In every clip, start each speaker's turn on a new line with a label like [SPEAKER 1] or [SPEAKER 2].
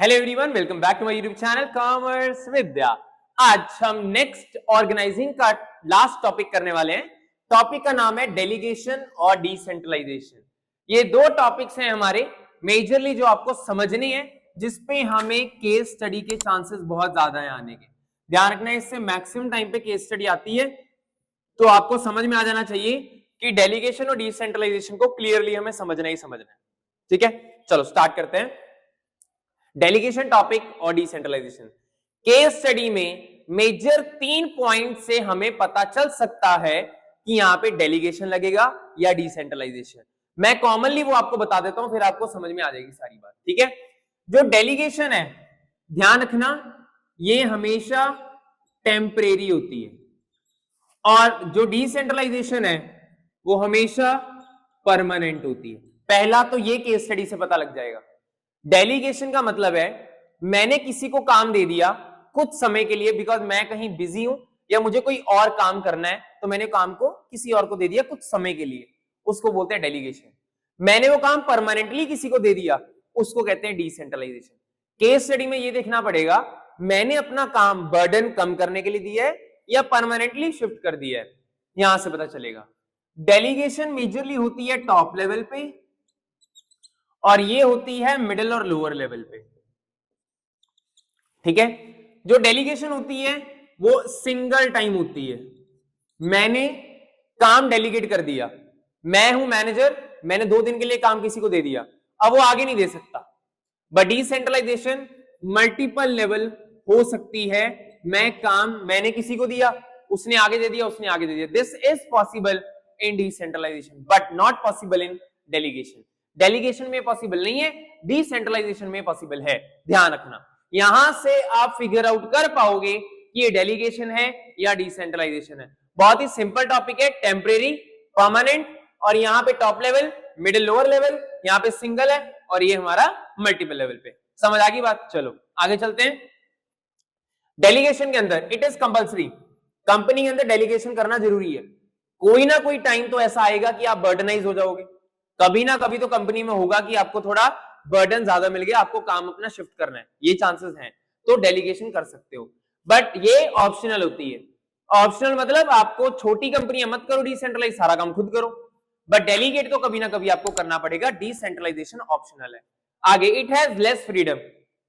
[SPEAKER 1] Hello everyone, welcome back to my YouTube channel commerce Vidya. आज हम next organising का last topic करने वाले हैं। टॉपिक का नाम है डेलीगेशन और डिसेंट्रलाइजेशन। ये दो टॉपिक्स हैं हमारे मेजरली जो आपको समझनी है, जिसपे हमें केस स्टडी के चांसेस बहुत ज्यादा है आने के। ध्यान रखना है, इससे मैक्सिमम टाइम पे केस स्टडी आती है, तो आपको समझ में आ जाना चाहिए कि डेलीगेशन और डिसेंट्रलाइजेशन को क्लियरली हमें समझना ही समझना है। ठीक है, चलो स्टार्ट करते हैं। डेलीगेशन टॉपिक और डिसेंट्रलाइजेशन केस स्टडी में मेजर 3 पॉइंट से हमें पता चल सकता है कि यहां पे डेलीगेशन लगेगा या डिसेंट्रलाइजेशन। मैं कॉमनली वो आपको बता देता हूं, फिर आपको समझ में आ जाएगी सारी बात। ठीक है, जो डेलीगेशन है, ध्यान रखना, ये हमेशा टेम्परेरी होती है, और जो डिसेंट्रलाइजेशन है वो हमेशा परमानेंट होती है। पहला तो ये केस स्टडी से पता लग जाएगा। डेलीगेशन का मतलब है मैंने किसी को काम दे दिया कुछ समय के लिए, बिकॉज मैं कहीं बिजी हूं या मुझे कोई और काम करना है, तो मैंने काम को किसी और को दे दिया कुछ समय के लिए, उसको बोलते हैं डेलीगेशन। मैंने वो काम परमानेंटली किसी को दे दिया, उसको कहते हैं डिसेंट्रलाइजेशन। केस स्टडी में ये देखना पड़ेगा मैंने अपना काम बर्डन कम करने के लिए दिया है या परमानेंटली शिफ्ट कर दिया है, यहां से पता चलेगा। डेलीगेशन मेजरली होती है टॉप लेवल पे, और ये होती है मिडिल और लोअर लेवल पे। ठीक है, जो डेलीगेशन होती है वो सिंगल टाइम होती है। मैंने काम डेलीगेट कर दिया, मैं हूं मैनेजर, मैंने 2 दिन के लिए काम किसी को दे दिया, अब वो आगे नहीं दे सकता। बट डिसेंट्रलाइजेशन मल्टीपल लेवल हो सकती है। मैं काम मैंने किसी को दिया, उसने आगे दे दिया, उसने आगे दे दिया। This is possible in decentralisation but not possible in delegation. Delegation में पॉसिबल नहीं है, डिसेंट्रलाइजेशन में पॉसिबल है। ध्यान रखना, यहां से आप फिगर आउट कर पाओगे कि ये डेलीगेशन है या डिसेंट्रलाइजेशन है। बहुत ही सिंपल टॉपिक है, टेम्परेरी, परमानेंट, और यहाँ पे top level, middle, lower level, यहाँ पे सिंगल है, और ये हमारा मल्टीपल लेवल पे। समझ आ गई बात? चलो आगे चलते हैं। डेलीगेशन के अंदर इट इज कंपल्सरी, कंपनी के अंदर डेलीगेशन करना जरूरी है। कोई ना कोई टाइम तो ऐसा आएगा कि आप बर्डनाइज हो जाओगे, कभी ना कभी तो कंपनी में होगा कि आपको थोड़ा बर्डन ज्यादा मिल गया, आपको काम अपना शिफ्ट करना है, ये चांसेस हैं, तो डेलीगेशन कर सकते हो। बट ये ऑप्शनल होती है। ऑप्शनल मतलब आपको छोटी कंपनियां मत करो डिसेंट्रलाइज, सारा काम खुद करो, बट डेलीगेट तो कभी ना कभी आपको करना पड़ेगा। डिसेंट्रलाइजेशन ऑप्शनल है। आगे, इट हैज लेस फ्रीडम,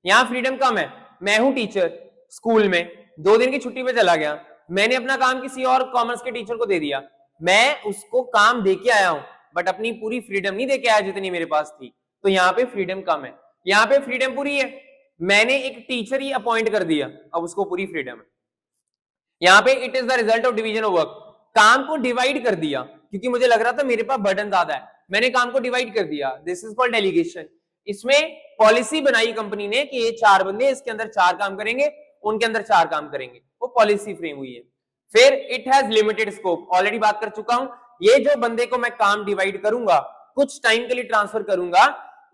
[SPEAKER 1] यहां फ्रीडम कम है। मैं हूं टीचर, स्कूल में 2 दिन की छुट्टी पे चला गया, मैंने अपना काम किसी और कॉमर्स के टीचर को दे दिया, मैं उसको काम दे के आया हूं, बट अपनी पूरी फ्रीडम नहीं देके आया जितनी मेरे पास थी, तो यहाँ पे फ्रीडम कम है। यहाँ पे फ्रीडम पूरी है, मैंने एक टीचर ही अपॉइंट कर दिया, अब उसको पूरी फ्रीडम है। यहाँ पे it is the result of division of work, काम को डिवाइड कर दिया, क्योंकि मुझे लग रहा था मेरे पास बर्डन ज्यादा है, मैंने काम को डिवाइड कर दिया, दिस इज कॉल्ड डेलीगेशन। इसमें पॉलिसी बनाई कंपनी ने कि ये 4 बंदे इसके अंदर 4 काम करेंगे, उनके अंदर 4 काम करेंगे, वो पॉलिसी फ्रेम हुई है। फिर it has limited scope, already बात कर चुका हूं, ये जो बंदे को मैं काम डिवाइड करूंगा, कुछ टाइम के लिए ट्रांसफर करूंगा,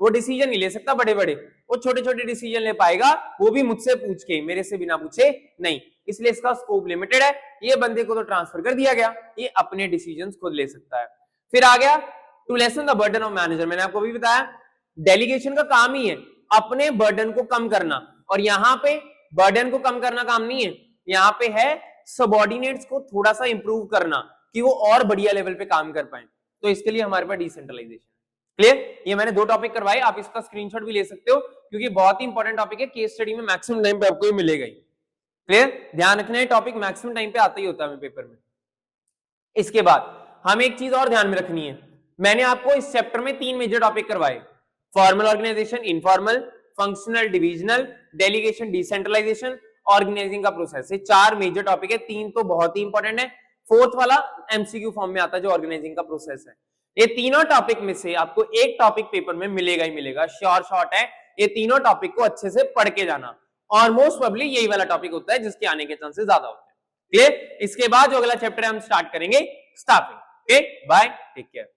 [SPEAKER 1] वो डिसीजन नहीं ले सकता बड़े बड़े, वो छोटे छोटे डिसीजन ले पाएगा, वो भी मुझसे पूछ के, मेरे से बिना पूछे नहीं, इसलिए इसका स्कोप लिमिटेड है। ये बंदे को तो ट्रांसफर कर दिया गया, ये अपने डिसीजंस खुद ले सकता है। फिर आ गया to lessen the burden of manager, मैंने आपको भी बताया डेलीगेशन का काम ही है अपने बर्डन को कम करना, और यहाँ पे बर्डन को कम करना काम नहीं है, यहाँ पे है सबऑर्डिनेट्स को थोड़ा सा इंप्रूव करना कि वो और बढ़िया लेवल पे काम कर पाए, तो इसके लिए हमारे पास डिसेंट्रलाइजेशन। क्लियर? ये मैंने 2 टॉपिक करवाए, आप इसका स्क्रीनशॉट भी ले सकते हो, क्योंकि बहुत ही इंपॉर्टेंट टॉपिक है, केस स्टडी में मैक्सिमम टाइम पे आपको ये मिलेगा ही। क्लियर? ध्यान रखना है, टॉपिक मैक्सिमम टाइम पे आता ही होता है पेपर में। इसके बाद हमें एक चीज और ध्यान में रखनी है, मैंने आपको इस चैप्टर में 3 मेजर टॉपिक करवाए, formal organisation, informal, functional, divisional, delegation, decentralisation, organising का प्रोसेस। ये 4 मेजर टॉपिक है, 3 तो बहुत ही इंपॉर्टेंट है, 4th वाला एमसीक्यू फॉर्म में आता है जो ऑर्गेनाइजिंग का प्रोसेस है। ये तीनों टॉपिक में से आपको एक टॉपिक पेपर में मिलेगा ही मिलेगा, श्योर शॉट है। ये तीनों टॉपिक को अच्छे से पढ़ के जाना, और मोस्ट प्रोबेबली यही वाला टॉपिक होता है जिसके आने के चांसेस ज्यादा होते हैं। क्लियर? इसके बाद जो अगला चैप्टर है हम स्टार्ट करेंगे staffing. Okay, bye, take care.